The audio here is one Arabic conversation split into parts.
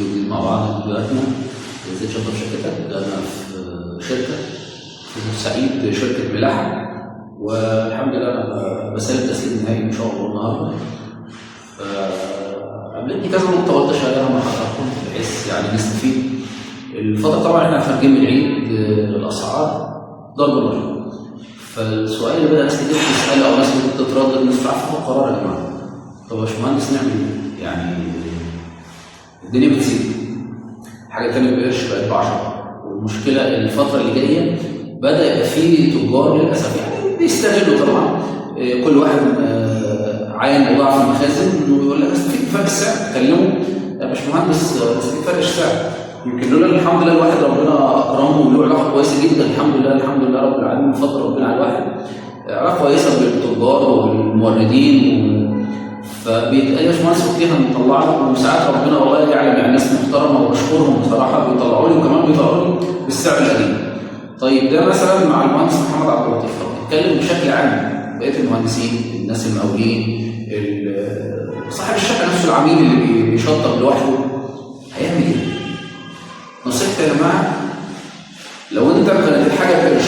فيديو جديد مع بعض فيديوهاتنا. ازاي تشطب شركتك؟ انا في شركه في بورسعيد، شركه ملاحه، والحمد لله انا بسلم تسليم نهائي ان شاء الله النهارده. قابلتني كذا نقطه قلت اشاركها مع حضراتكم بحيث يعني نستفيد. الفتره طبعا احنا خارجين من العيد، الاسعار ضرب نار. فالسؤال اللي بدا ناس كتير تساله او ناس بتتردد، الناس عارفه القرار يا جماعه. طب يا باشمهندس نعمل ايه؟ يعني الدنيا بتزيد، حاجه تانيه بقرش بقت ب 10، والمشكله الفتره اللي جايه بدا يبقى في تجار للاسف يعني بيستغلوا طبعا. كل واحد عاين موضوع في المخازن انه يقول لك استفيد بفرق السعر، تكلمه يا باشمهندس استفيد فرق السعر. يمكن لولا الحمد لله الواحد ربنا اكرمه وله علاقه كويسه جدا، الحمد لله رب العالمين بفضل ربنا على الواحد علاقه كويسه بالتجار والموردين، فبيتقال يا باشمهندس اوكي هنطلع لك. وساعات ربنا والله يعلم يعني ناس محترمه وبشكرهم بصراحه بيطلعوا لي، وكمان بيطلعوا لي بالسعر القديم. طيب ده مثلا مع المهندس محمد عبد اللطيف. بتكلم بشكل عام بقيه المهندسين، الناس المقاولين، صاحب الشقه نفسه، العميل اللي بيشطب لوحده هيعمل ايه؟ نصيحتي يا جماعه، لو انت كانت الحاجه بقرش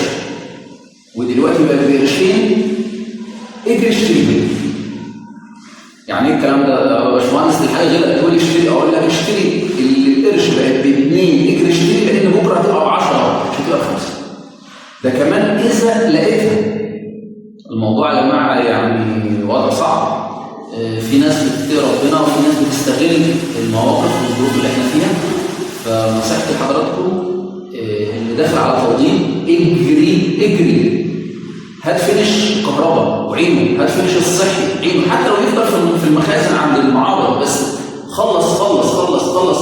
ودلوقتي بقت بقرشين، اجري اشتري بيت. يعني ايه الكلام ده يا باشمهندس؟ دي حاجه غير تقول اشتري، اقول لك اشتري اللي القرش بقت ب2، اجري اشتري، لان بكره هتبقى ب10 مش هتبقى ب5. ده كمان اذا لقيتها. الموضوع يا جماعه يعني وضع صعب. في ناس بتتقي ربنا وفي ناس بتستغل المواقف والظروف اللي احنا فيها. فنصيحتي لحضراتكم اللي داخل على توضيب، اجري هات فينش كهرباء وعينه، هات فينش الصحي عينه، حتى لو يفضل في المخازن عند المعارض، بس خلص خلص خلص خلص.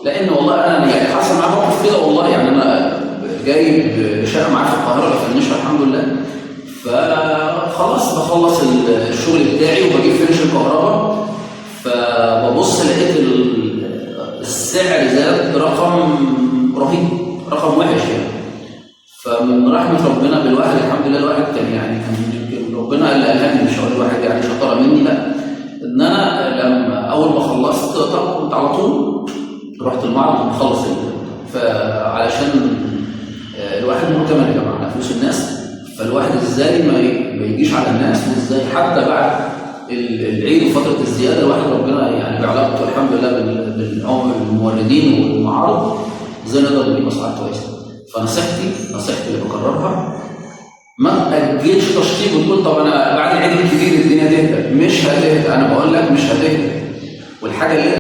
لان والله انا يعني حصل معايا موقف كده والله. يعني انا جايب شقه معايا في القاهره بفنشها الحمد لله، فخلاص بخلص الشغل بتاعي وبجيب فينش الكهرباء، فببص لقيت السعر زاد رقم رهيب، رقم وحش يعني. فمن رحمه ربنا بالواحد الحمد لله، الواحد كان ربنا اللي الهمني، مش هقول الواحد يعني شطاره مني، لا، ان انا لما اول ما خلصت طب كنت على طول رحت المعرض ومخلص فعلشان الواحد مؤتمن يا جماعه على فلوس الناس. فالواحد ازاي ما يجيش على الناس، وازاي حتى بعد العيد وفتره الزياده الواحد ربنا يعني بعلاقته الحمد لله بالموردين والمعارض ازاي نقدر نجيب اسعار كويسه. فنصيحتي اللي بكررها، ما تاجلش تشطيب وتقول طب انا بعد العيد الكبير الدنيا تهدى. مش هتهدى، انا بقول لك مش هتهدى. والحاجه اللي